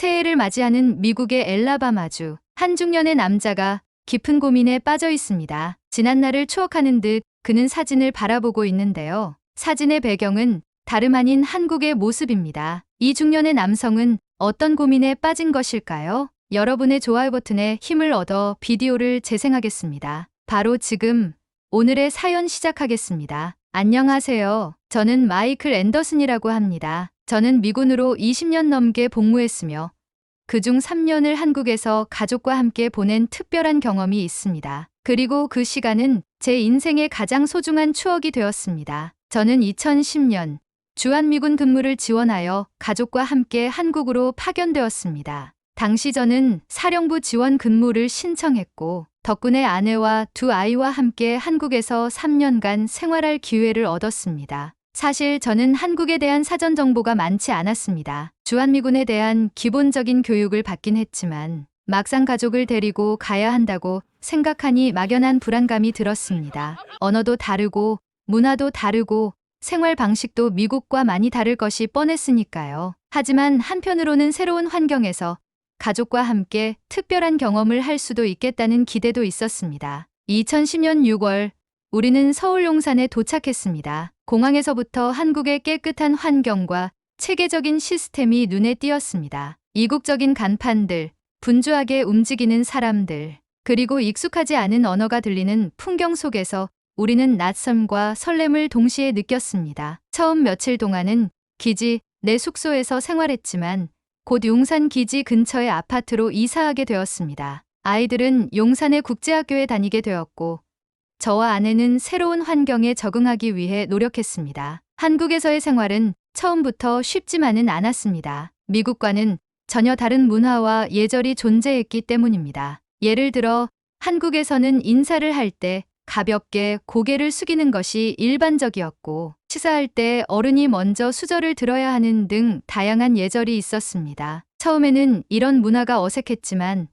새해를 맞이하는 미국의 엘라바마주. 한 중년의 남자가 깊은 고민에 빠져 있습니다. 지난날을 추억하는 듯 그는 사진을 바라보고 있는데요. 사진의 배경은 다름 아닌 한국의 모습입니다. 이 중년의 남성은 어떤 고민에 빠진 것일까요? 여러분의 좋아요 버튼에 힘을 얻어 비디오를 재생하겠습니다. 바로 지금 오늘의 사연 시작하겠습니다. 안녕하세요. 저는 마이클 앤더슨이라고 합니다. 저는 미군으로 20년 넘게 복무했으며 그중 3년을 한국에서 가족과 함께 보낸 특별한 경험이 있습니다. 그리고 그 시간은 제 인생의 가장 소중한 추억이 되었습니다. 저는 2010년 주한미군 근무를 지원하여 가족과 함께 한국으로 파견되었습니다. 당시 저는 사령부 지원 근무를 신청했고 덕분에 아내와 두 아이와 함께 한국에서 3년간 생활할 기회를 얻었습니다. 사실 저는 한국에 대한 사전 정보가 많지 않았습니다. 주한미군에 대한 기본적인 교육을 받긴 했지만 막상 가족을 데리고 가야 한다고 생각하니 막연한 불안감이 들었습니다. 언어도 다르고 문화도 다르고 생활 방식도 미국과 많이 다를 것이 뻔했으니까요. 하지만 한편으로는 새로운 환경에서 가족과 함께 특별한 경험을 할 수도 있겠다는 기대도 있었습니다. 2010년 6월 우리는 서울 용산에 도착했습니다. 공항에서부터 한국의 깨끗한 환경과 체계적인 시스템이 눈에 띄었습니다. 이국적인 간판들, 분주하게 움직이는 사람들, 그리고 익숙하지 않은 언어가 들리는 풍경 속에서 우리는 낯섦과 설렘을 동시에 느꼈습니다. 처음 며칠 동안은 기지 내 숙소에서 생활했지만 곧 용산 기지 근처의 아파트로 이사하게 되었습니다. 아이들은 용산의 국제학교에 다니게 되었고 저와 아내는 새로운 환경에 적응하기 위해 노력했습니다. 한국에서의 생활은 처음부터 쉽지만은 않았습니다. 미국과는 전혀 다른 문화와 예절이 존재했기 때문입니다. 예를 들어 한국에서는 인사를 할 때 가볍게 고개를 숙이는 것이 일반적이었고 식사할 때 어른이 먼저 수저를 들어야 하는 등 다양한 예절이 있었습니다. 처음에는 이런 문화가 어색했지만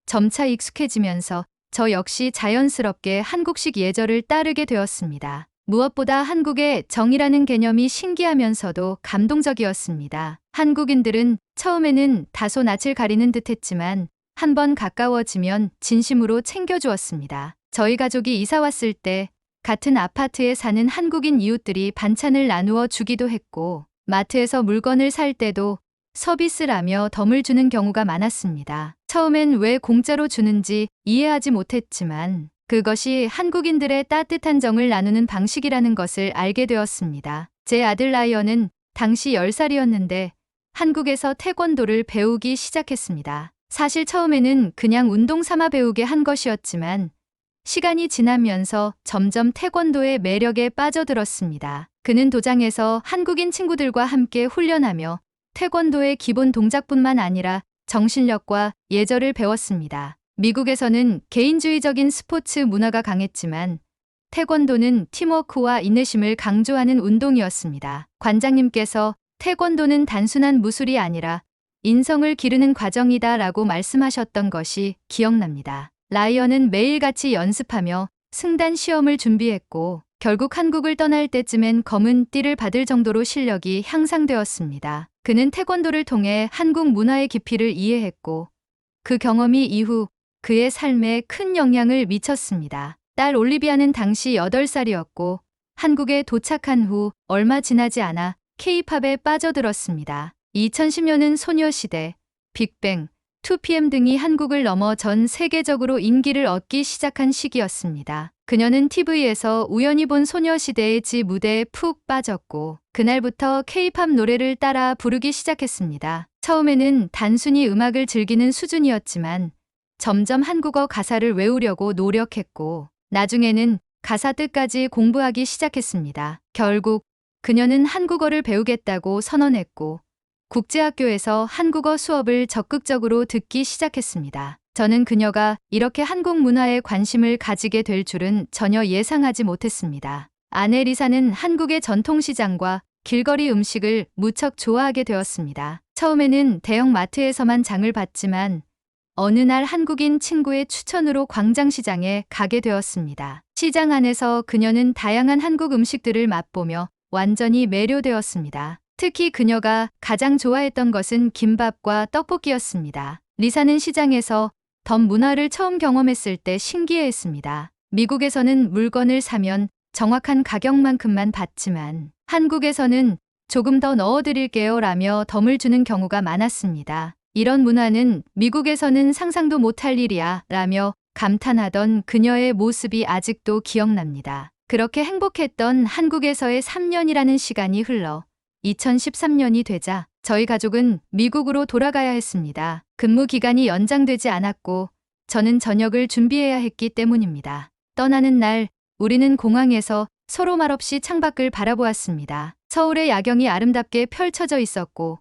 점차 익숙해지면서 저 역시 자연스럽게 한국식 예절을 따르게 되었습니다. 무엇보다 한국의 정이라는 개념이 신기하면서도 감동적이었습니다. 한국인들은 처음에는 다소 낯을 가리는 듯했지만 한번 가까워지면 진심으로 챙겨주었습니다. 저희 가족이 이사 왔을 때 같은 아파트에 사는 한국인 이웃들이 반찬을 나누어 주기도 했고 마트에서 물건을 살 때도 서비스라며 덤을 주는 경우가 많았습니다. 처음엔 왜 공짜로 주는지 이해하지 못했지만 그것이 한국인들의 따뜻한 정을 나누는 방식이라는 것을 알게 되었습니다. 제 아들 라이언은 당시 10살이었는데 한국에서 태권도를 배우기 시작했습니다. 사실 처음에는 그냥 운동 삼아 배우게 한 것이었지만 시간이 지나면서 점점 태권도의 매력에 빠져들었습니다. 그는 도장에서 한국인 친구들과 함께 훈련하며 태권도의 기본 동작뿐만 아니라 정신력과 예절을 배웠습니다. 미국에서는 개인주의적인 스포츠 문화가 강했지만 태권도는 팀워크와 인내심을 강조하는 운동이었습니다. 관장님께서 태권도는 단순한 무술이 아니라 인성을 기르는 과정이다 라고 말씀하셨던 것이 기억납니다. 라이언은 매일같이 연습하며 승단 시험을 준비했고 결국 한국을 떠날 때쯤엔 검은 띠를 받을 정도로 실력이 향상되었습니다. 그는 태권도를 통해 한국 문화의 깊이를 이해했고 그 경험이 이후 그의 삶에 큰 영향을 미쳤습니다. 딸 올리비아는 당시 8살이었고 한국에 도착한 후 얼마 지나지 않아 K-팝에 빠져들었습니다. 2010년은 소녀시대, 빅뱅, 2PM 등이 한국을 넘어 전 세계적으로 인기를 얻기 시작한 시기였습니다. 그녀는 TV에서 우연히 본 소녀시대의 지 무대에 푹 빠졌고 그날부터 K-팝 노래를 따라 부르기 시작했습니다. 처음에는 단순히 음악을 즐기는 수준이었지만 점점 한국어 가사를 외우려고 노력했고 나중에는 가사 뜻까지 공부하기 시작했습니다. 결국 그녀는 한국어를 배우겠다고 선언했고 국제학교에서 한국어 수업을 적극적으로 듣기 시작했습니다. 저는 그녀가 이렇게 한국 문화에 관심을 가지게 될 줄은 전혀 예상하지 못했습니다. 아내 리사는 한국의 전통시장과 길거리 음식을 무척 좋아하게 되었습니다. 처음에는 대형 마트에서만 장을 봤지만 어느 날 한국인 친구의 추천으로 광장시장에 가게 되었습니다. 시장 안에서 그녀는 다양한 한국 음식들을 맛보며 완전히 매료되었습니다. 특히 그녀가 가장 좋아했던 것은 김밥과 떡볶이였습니다. 리사는 시장에서 덤 문화를 처음 경험했을 때 신기해했습니다. 미국에서는 물건을 사면 정확한 가격만큼만 받지만 한국에서는 조금 더 넣어드릴게요 라며 덤을 주는 경우가 많았습니다. 이런 문화는 미국에서는 상상도 못할 일이야 라며 감탄하던 그녀의 모습이 아직도 기억납니다. 그렇게 행복했던 한국에서의 3년이라는 시간이 흘러 2013년이 되자 저희 가족은 미국으로 돌아가야 했습니다. 근무 기간이 연장되지 않았고 저는 저녁을 준비해야 했기 때문입니다. 떠나는 날 우리는 공항에서 서로 말없이 창밖을 바라보았습니다. 서울의 야경이 아름답게 펼쳐져 있었고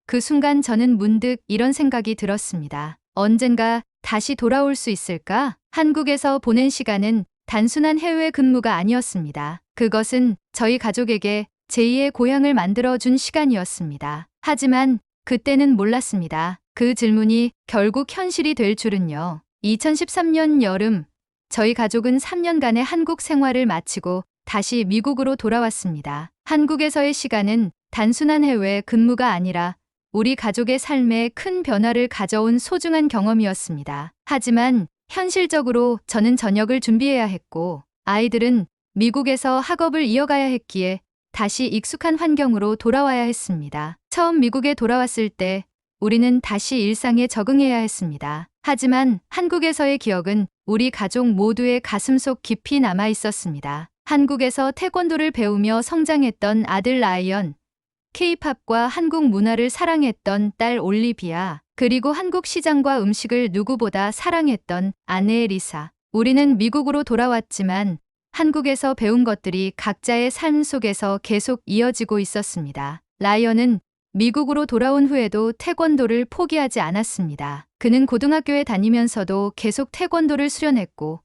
그 순간 저는 문득 이런 생각이 들었습니다. 언젠가 다시 돌아올 수 있을까? 한국에서 보낸 시간은 단순한 해외 근무가 아니었습니다. 그것은 저희 가족에게 제2의 고향을 만들어준 시간이었습니다. 하지만 그때는 몰랐습니다. 그 질문이 결국 현실이 될 줄은요. 2013년 여름 저희 가족은 3년간의 한국 생활을 마치고 다시 미국으로 돌아왔습니다. 한국에서의 시간은 단순한 해외 근무가 아니라 우리 가족의 삶에 큰 변화를 가져온 소중한 경험이었습니다. 하지만 현실적으로 저는 저녁을 준비해야 했고 아이들은 미국에서 학업을 이어가야 했기에 다시 익숙한 환경으로 돌아와야 했습니다. 처음 미국에 돌아왔을 때 우리는 다시 일상에 적응해야 했습니다. 하지만 한국에서의 기억은 우리 가족 모두의 가슴속 깊이 남아 있었습니다. 한국에서 태권도를 배우며 성장했던 아들 라이언, K-팝과 한국 문화를 사랑했던 딸 올리비아, 그리고 한국 시장과 음식을 누구보다 사랑했던 아내 리사. 우리는 미국으로 돌아왔지만 한국에서 배운 것들이 각자의 삶 속에서 계속 이어지고 있었습니다. 라이언은 미국으로 돌아온 후에도 태권도를 포기하지 않았습니다. 그는 고등학교에 다니면서도 계속 태권도를 수련했고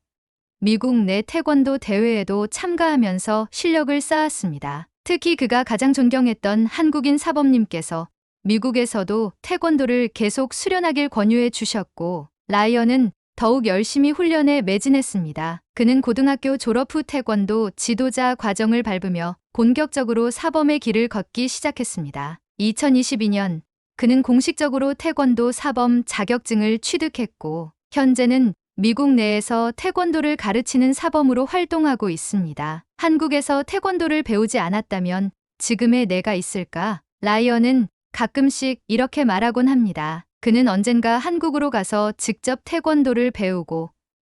미국 내 태권도 대회에도 참가하면서 실력을 쌓았습니다. 특히 그가 가장 존경했던 한국인 사범님께서 미국에서도 태권도를 계속 수련하길 권유해 주셨고 라이언은 더욱 열심히 훈련에 매진했습니다. 그는 고등학교 졸업 후 태권도 지도자 과정을 밟으며 본격적으로 사범의 길을 걷기 시작했습니다. 2022년 그는 공식적으로 태권도 사범 자격증을 취득했고 현재는 미국 내에서 태권도를 가르치는 사범으로 활동하고 있습니다. 한국에서 태권도를 배우지 않았다면 지금의 내가 있을까? 라이언은 가끔씩 이렇게 말하곤 합니다. 그는 언젠가 한국으로 가서 직접 태권도를 배우고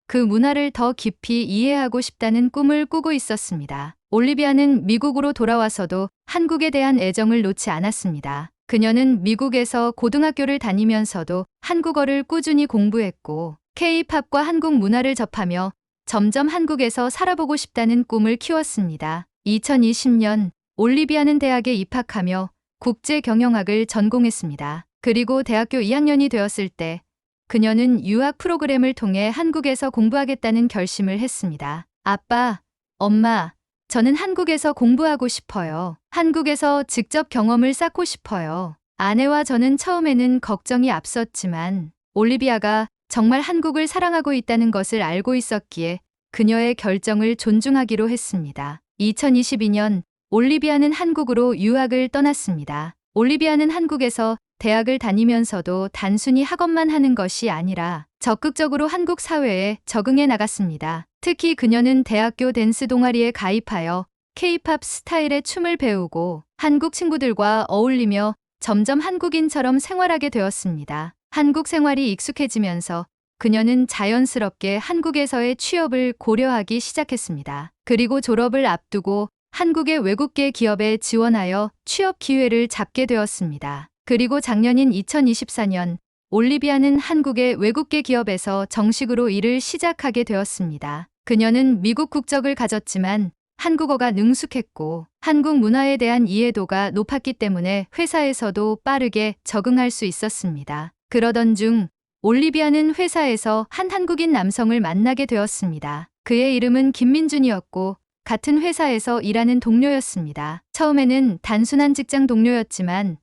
그 문화를 더 깊이 이해하고 싶다는 꿈을 꾸고 있었습니다. 올리비아는 미국으로 돌아와서도 한국에 대한 애정을 놓지 않았습니다. 그녀는 미국에서 고등학교를 다니면서도 한국어를 꾸준히 공부했고 K-팝과 한국 문화를 접하며 점점 한국에서 살아보고 싶다는 꿈을 키웠습니다. 2020년 올리비아는 대학에 입학하며 국제경영학을 전공했습니다. 그리고 대학교 2학년이 되었을 때 그녀는 유학 프로그램을 통해 한국에서 공부하겠다는 결심을 했습니다. 아빠, 엄마, 저는 한국에서 공부하고 싶어요. 한국에서 직접 경험을 쌓고 싶어요. 아내와 저는 처음에는 걱정이 앞섰지만 올리비아가 정말 한국을 사랑하고 있다는 것을 알고 있었기에 그녀의 결정을 존중하기로 했습니다. 2022년 올리비아는 한국으로 유학을 떠났습니다. 올리비아는 한국에서 대학을 다니면서도 단순히 학업만 하는 것이 아니라 적극적으로 한국 사회에 적응해 나갔습니다. 특히 그녀는 대학교 댄스 동아리에 가입하여 K-팝 스타일의 춤을 배우고 한국 친구들과 어울리며 점점 한국인처럼 생활하게 되었습니다. 한국 생활이 익숙해지면서 그녀는 자연스럽게 한국에서의 취업을 고려하기 시작했습니다. 그리고 졸업을 앞두고 한국의 외국계 기업에 지원하여 취업 기회를 잡게 되었습니다. 그리고 작년인 2024년 올리비아는 한국의 외국계 기업에서 정식으로 일을 시작하게 되었습니다. 그녀는 미국 국적을 가졌지만 한국어가 능숙했고 한국 문화에 대한 이해도가 높았기 때문에 회사에서도 빠르게 적응할 수 있었습니다. 그러던 중 올리비아는 회사에서 한 한국인 남성을 만나게 되었습니다. 그의 이름은 김민준이었고 같은 회사에서 일하는 동료였습니다. 처음에는 단순한 직장 동료였지만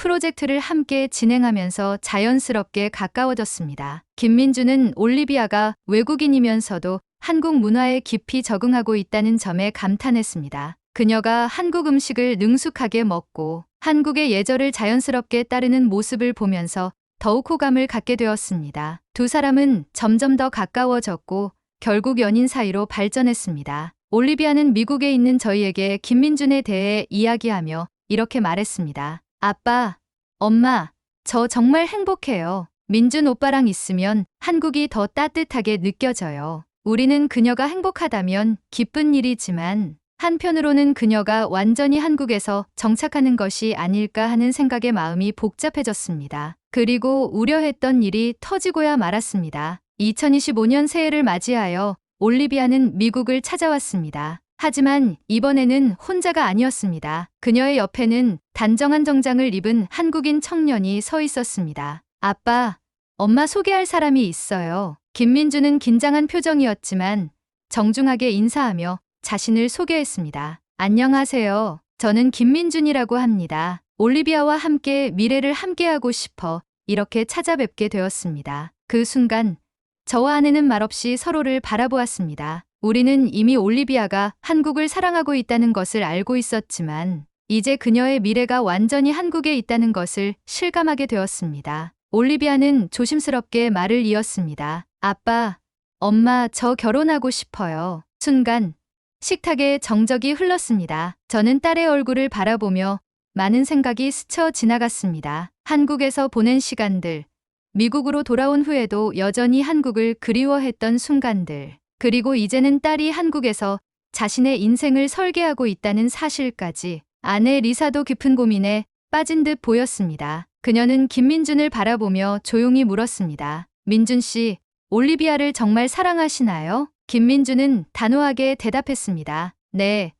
프로젝트를 함께 진행하면서 자연스럽게 가까워졌습니다. 김민준은 올리비아가 외국인이면서도 한국 문화에 깊이 적응하고 있다는 점에 감탄했습니다. 그녀가 한국 음식을 능숙하게 먹고 한국의 예절을 자연스럽게 따르는 모습을 보면서 더욱 호감을 갖게 되었습니다. 두 사람은 점점 더 가까워졌고 결국 연인 사이로 발전했습니다. 올리비아는 미국에 있는 저희에게 김민준에 대해 이야기하며 이렇게 말했습니다. 아빠, 엄마, 저 정말 행복해요. 민준 오빠랑 있으면 한국이 더 따뜻하게 느껴져요. 우리는 그녀가 행복하다면 기쁜 일이지만 한편으로는 그녀가 완전히 한국에서 정착하는 것이 아닐까 하는 생각에 마음이 복잡해졌습니다. 그리고 우려했던 일이 터지고야 말았습니다. 2025년 새해를 맞이하여 올리비아는 미국을 찾아왔습니다. 하지만 이번에는 혼자가 아니었습니다. 그녀의 옆에는 단정한 정장을 입은 한국인 청년이 서 있었습니다. 아빠, 엄마 소개할 사람이 있어요. 김민주는 긴장한 표정이었지만 정중하게 인사하며 자신을 소개했습니다. 안녕하세요. 저는 김민준이라고 합니다. 올리비아와 함께 미래를 함께하고 싶어 이렇게 찾아뵙게 되었습니다. 그 순간 저와 아내는 말없이 서로를 바라보았습니다. 우리는 이미 올리비아가 한국을 사랑하고 있다는 것을 알고 있었지만 이제 그녀의 미래가 완전히 한국에 있다는 것을 실감하게 되었습니다. 올리비아는 조심스럽게 말을 이었습니다. 아빠, 엄마, 저 결혼하고 싶어요. 순간 식탁에 정적이 흘렀습니다. 저는 딸의 얼굴을 바라보며 많은 생각이 스쳐 지나갔습니다. 한국에서 보낸 시간들, 미국으로 돌아온 후에도 여전히 한국을 그리워했던 순간들, 그리고 이제는 딸이 한국에서 자신의 인생을 설계하고 있다는 사실까지. 아내 리사도 깊은 고민에 빠진 듯 보였습니다. 그녀는 김민준을 바라보며 조용히 물었습니다. 민준 씨, 올리비아를 정말 사랑하시나요? 김민준은 단호하게 대답했습니다. 네,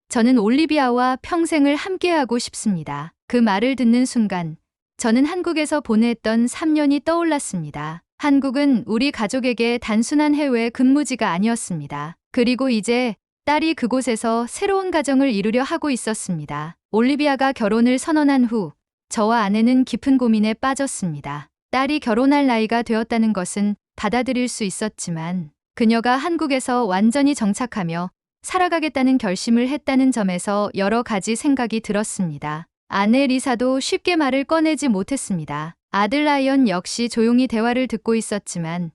저는 올리비아와 평생을 함께하고 싶습니다. 그 말을 듣는 순간 저는 한국에서 보냈던 3년이 떠올랐습니다. 한국은 우리 가족에게 단순한 해외 근무지가 아니었습니다. 그리고 이제 딸이 그곳에서 새로운 가정을 이루려 하고 있었습니다. 올리비아가 결혼을 선언한 후 저와 아내는 깊은 고민에 빠졌습니다. 딸이 결혼할 나이가 되었다는 것은 받아들일 수 있었지만 그녀가 한국에서 완전히 정착하며 살아가겠다는 결심을 했다는 점에서 여러 가지 생각이 들었습니다. 아내 리사도 쉽게 말을 꺼내지 못했습니다. 아들 라이언 역시 조용히 대화를 듣고 있었지만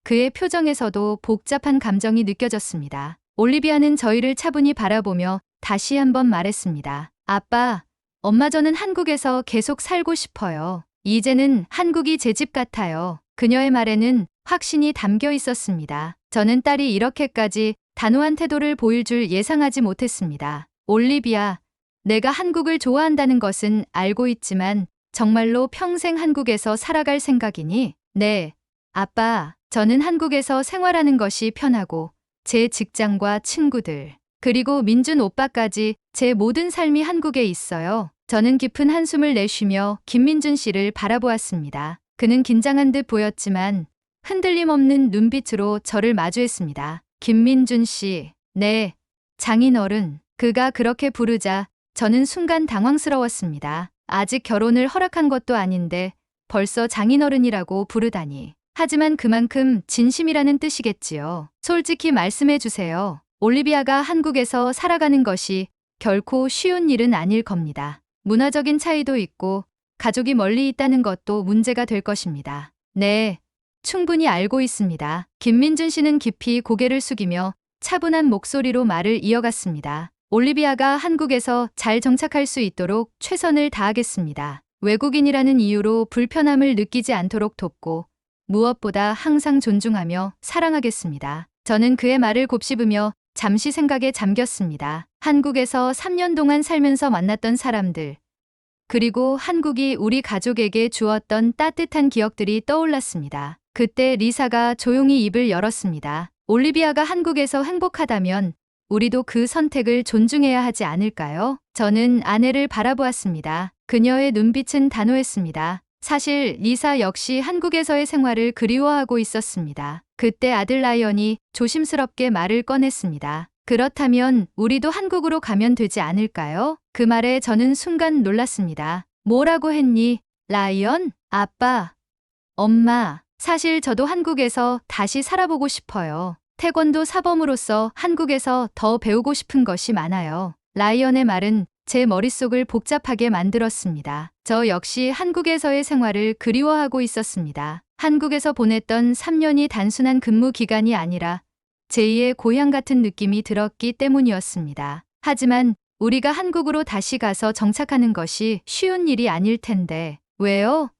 그의 표정에서도 복잡한 감정이 느껴졌습니다. 올리비아는 저희를 차분히 바라보며 다시 한번 말했습니다. 아빠, 엄마 저는 한국에서 계속 살고 싶어요. 이제는 한국이 제 집 같아요. 그녀의 말에는 확신이 담겨 있었습니다. 저는 딸이 이렇게까지 단호한 태도를 보일 줄 예상하지 못했습니다. 올리비아, 내가 한국을 좋아한다는 것은 알고 있지만 정말로 평생 한국에서 살아갈 생각이니? 네, 아빠, 저는 한국에서 생활하는 것이 편하고 제 직장과 친구들, 그리고 민준 오빠까지 제 모든 삶이 한국에 있어요. 저는 깊은 한숨을 내쉬며 김민준 씨를 바라보았습니다. 그는 긴장한 듯 보였지만 흔들림 없는 눈빛으로 저를 마주했습니다. 김민준 씨, 네, 장인어른. 그가 그렇게 부르자 저는 순간 당황스러웠습니다. 아직 결혼을 허락한 것도 아닌데 벌써 장인어른이라고 부르다니. 하지만 그만큼 진심이라는 뜻이겠지요. 솔직히 말씀해 주세요. 올리비아가 한국에서 살아가는 것이 결코 쉬운 일은 아닐 겁니다. 문화적인 차이도 있고 가족이 멀리 있다는 것도 문제가 될 것입니다. 네, 충분히 알고 있습니다. 김민준 씨는 깊이 고개를 숙이며 차분한 목소리로 말을 이어갔습니다. 올리비아가 한국에서 잘 정착할 수 있도록 최선을 다하겠습니다. 외국인이라는 이유로 불편함을 느끼지 않도록 돕고 무엇보다 항상 존중하며 사랑하겠습니다. 저는 그의 말을 곱씹으며 잠시 생각에 잠겼습니다. 한국에서 3년 동안 살면서 만났던 사람들, 그리고 한국이 우리 가족에게 주었던 따뜻한 기억들이 떠올랐습니다. 그때 리사가 조용히 입을 열었습니다. 올리비아가 한국에서 행복하다면 우리도 그 선택을 존중해야 하지 않을까요? 저는 아내를 바라보았습니다. 그녀의 눈빛은 단호했습니다. 사실 리사 역시 한국에서의 생활을 그리워하고 있었습니다. 그때 아들 라이언이 조심스럽게 말을 꺼냈습니다. 그렇다면 우리도 한국으로 가면 되지 않을까요? 그 말에 저는 순간 놀랐습니다. 뭐라고 했니? 라이언? 아빠, 엄마, 사실 저도 한국에서 다시 살아보고 싶어요. 태권도 사범으로서 한국에서 더 배우고 싶은 것이 많아요. 라이언의 말은 제 머릿속을 복잡하게 만들었습니다. 저 역시 한국에서의 생활을 그리워하고 있었습니다. 한국에서 보냈던 3년이 단순한 근무 기간이 아니라 제2의 고향 같은 느낌이 들었기 때문이었습니다. 하지만 우리가 한국으로 다시 가서 정착하는 것이 쉬운 일이 아닐 텐데. 왜요?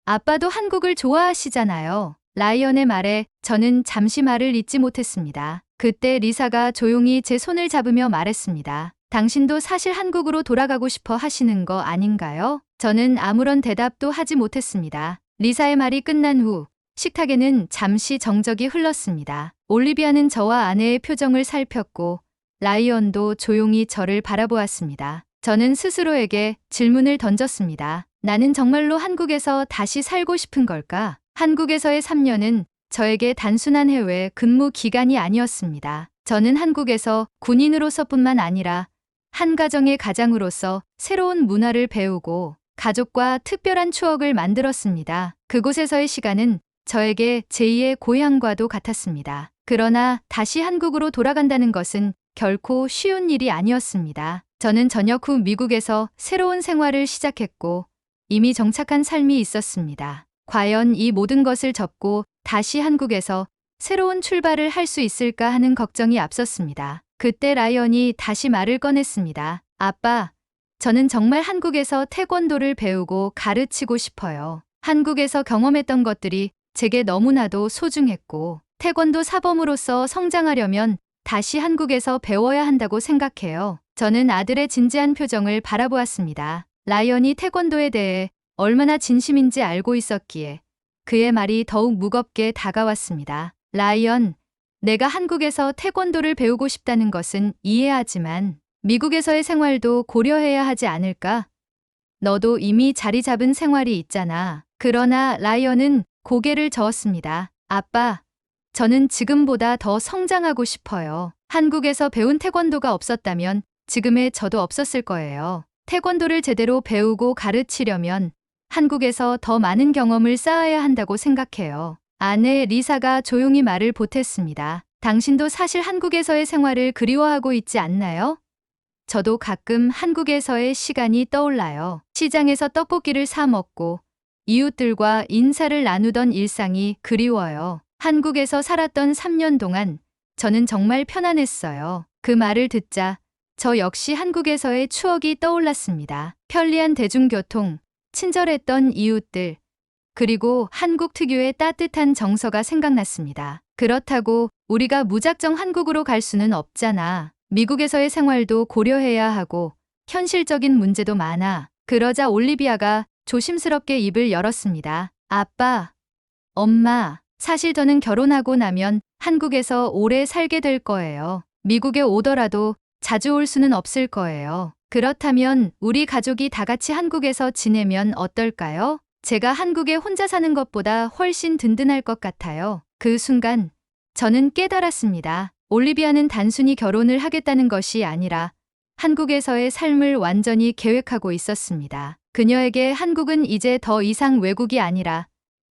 아빠도 한국을 좋아하시잖아요. 라이언의 말에 저는 잠시 말을 잇지 못했습니다. 그때 리사가 조용히 제 손을 잡으며 말했습니다. 당신도 사실 한국으로 돌아가고 싶어 하시는 거 아닌가요? 저는 아무런 대답도 하지 못했습니다. 리사의 말이 끝난 후 식탁에는 잠시 정적이 흘렀습니다. 올리비아는 저와 아내의 표정을 살폈고 라이언도 조용히 저를 바라보았습니다. 저는 스스로에게 질문을 던졌습니다. 나는 정말로 한국에서 다시 살고 싶은 걸까? 한국에서의 3년은 저에게 단순한 해외 근무 기간이 아니었습니다. 저는 한국에서 군인으로서뿐만 아니라 한 가정의 가장으로서 새로운 문화를 배우고 가족과 특별한 추억을 만들었습니다. 그곳에서의 시간은 저에게 제2의 고향과도 같았습니다. 그러나 다시 한국으로 돌아간다는 것은 결코 쉬운 일이 아니었습니다. 저는 전역 후 미국에서 새로운 생활을 시작했고 이미 정착한 삶이 있었습니다. 과연 이 모든 것을 접고 다시 한국에서 새로운 출발을 할 수 있을까 하는 걱정이 앞섰습니다. 그때 라이언이 다시 말을 꺼냈습니다. 아빠, 저는 정말 한국에서 태권도를 배우고 가르치고 싶어요. 한국에서 경험했던 것들이 제게 너무나도 소중했고 태권도 사범으로서 성장하려면 다시 한국에서 배워야 한다고 생각해요. 저는 아들의 진지한 표정을 바라보았습니다. 라이언이 태권도에 대해 얼마나 진심인지 알고 있었기에 그의 말이 더욱 무겁게 다가왔습니다. 라이언, 내가 한국에서 태권도를 배우고 싶다는 것은 이해하지만 미국에서의 생활도 고려해야 하지 않을까? 너도 이미 자리 잡은 생활이 있잖아. 그러나 라이언은 고개를 저었습니다. 아빠, 저는 지금보다 더 성장하고 싶어요. 한국에서 배운 태권도가 없었다면 지금의 저도 없었을 거예요. 태권도를 제대로 배우고 가르치려면 한국에서 더 많은 경험을 쌓아야 한다고 생각해요. 아내 리사가 조용히 말을 보탰습니다. 당신도 사실 한국에서의 생활을 그리워하고 있지 않나요? 저도 가끔 한국에서의 시간이 떠올라요. 시장에서 떡볶이를 사 먹고 이웃들과 인사를 나누던 일상이 그리워요. 한국에서 살았던 3년 동안 저는 정말 편안했어요. 그 말을 듣자 저 역시 한국에서의 추억이 떠올랐습니다. 편리한 대중교통, 친절했던 이웃들, 그리고 한국 특유의 따뜻한 정서가 생각났습니다. 그렇다고 우리가 무작정 한국으로 갈 수는 없잖아. 미국에서의 생활도 고려해야 하고 현실적인 문제도 많아. 그러자 올리비아가 조심스럽게 입을 열었습니다. 아빠, 엄마, 사실 저는 결혼하고 나면 한국에서 오래 살게 될 거예요. 미국에 오더라도 자주 올 수는 없을 거예요. 그렇다면 우리 가족이 다 같이 한국에서 지내면 어떨까요? 제가 한국에 혼자 사는 것보다 훨씬 든든할 것 같아요. 그 순간 저는 깨달았습니다. 올리비아는 단순히 결혼을 하겠다는 것이 아니라 한국에서의 삶을 완전히 계획하고 있었습니다. 그녀에게 한국은 이제 더 이상 외국이 아니라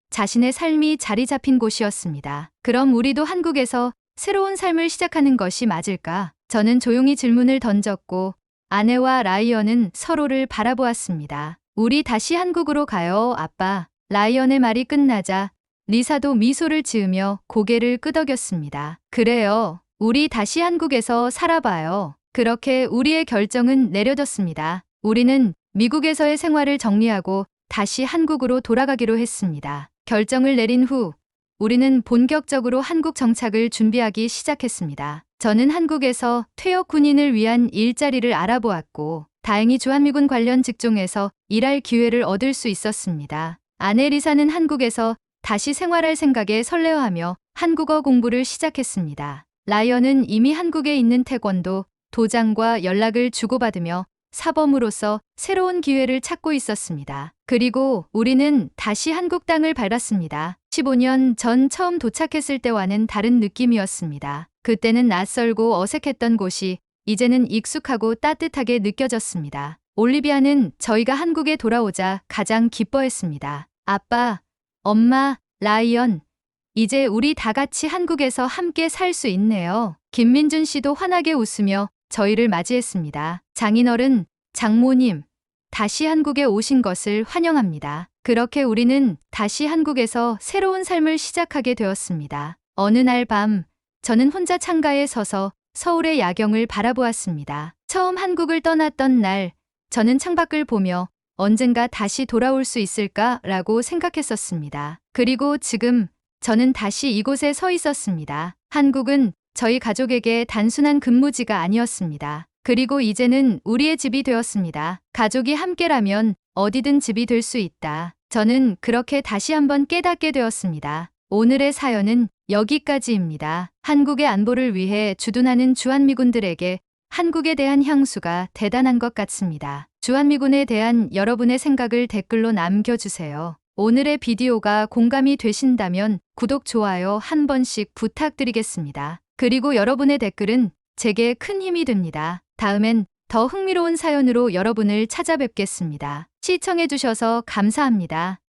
자신의 삶이 자리 잡힌 곳이었습니다. 그럼 우리도 한국에서 새로운 삶을 시작하는 것이 맞을까? 저는 조용히 질문을 던졌고 아내와 라이언은 서로를 바라보았습니다. 우리 다시 한국으로 가요, 아빠. 라이언의 말이 끝나자 리사도 미소를 지으며 고개를 끄덕였습니다. 그래요. 우리 다시 한국에서 살아봐요. 그렇게 우리의 결정은 내려졌습니다. 우리는 미국에서의 생활을 정리하고 다시 한국으로 돌아가기로 했습니다. 결정을 내린 후 우리는 본격적으로 한국 정착을 준비하기 시작했습니다. 저는 한국에서 퇴역 군인을 위한 일자리를 알아보았고 다행히 주한미군 관련 직종에서 일할 기회를 얻을 수 있었습니다. 아내 리사는 한국에서 다시 생활할 생각에 설레어하며 한국어 공부를 시작했습니다. 라이언은 이미 한국에 있는 태권도 도장과 연락을 주고받으며 사범으로서 새로운 기회를 찾고 있었습니다. 그리고 우리는 다시 한국 땅을 밟았습니다. 15년 전 처음 도착했을 때와는 다른 느낌이었습니다. 그때는 낯설고 어색했던 곳이 이제는 익숙하고 따뜻하게 느껴졌습니다. 올리비아는 저희가 한국에 돌아오자 가장 기뻐했습니다. 아빠, 엄마, 라이언, 이제 우리 다 같이 한국에서 함께 살 수 있네요. 김민준 씨도 환하게 웃으며 저희를 맞이했습니다. 장인어른, 장모님, 다시 한국에 오신 것을 환영합니다. 그렇게 우리는 다시 한국에서 새로운 삶을 시작하게 되었습니다. 어느 날 밤, 저는 혼자 창가에 서서 서울의 야경을 바라보았습니다. 처음 한국을 떠났던 날, 저는 창밖을 보며 언젠가 다시 돌아올 수 있을까라고 생각했었습니다. 그리고 지금 저는 다시 이곳에 서 있었습니다. 한국은 저희 가족에게 단순한 근무지가 아니었습니다. 그리고 이제는 우리의 집이 되었습니다. 가족이 함께라면 어디든 집이 될 수 있다. 저는 그렇게 다시 한번 깨닫게 되었습니다. 오늘의 사연은 여기까지입니다. 한국의 안보를 위해 주둔하는 주한미군들에게 한국에 대한 향수가 대단한 것 같습니다. 주한미군에 대한 여러분의 생각을 댓글로 남겨주세요. 오늘의 비디오가 공감이 되신다면 구독, 좋아요 한 번씩 부탁드리겠습니다. 그리고 여러분의 댓글은 제게 큰 힘이 됩니다. 다음엔 더 흥미로운 사연으로 여러분을 찾아뵙겠습니다. 시청해주셔서 감사합니다.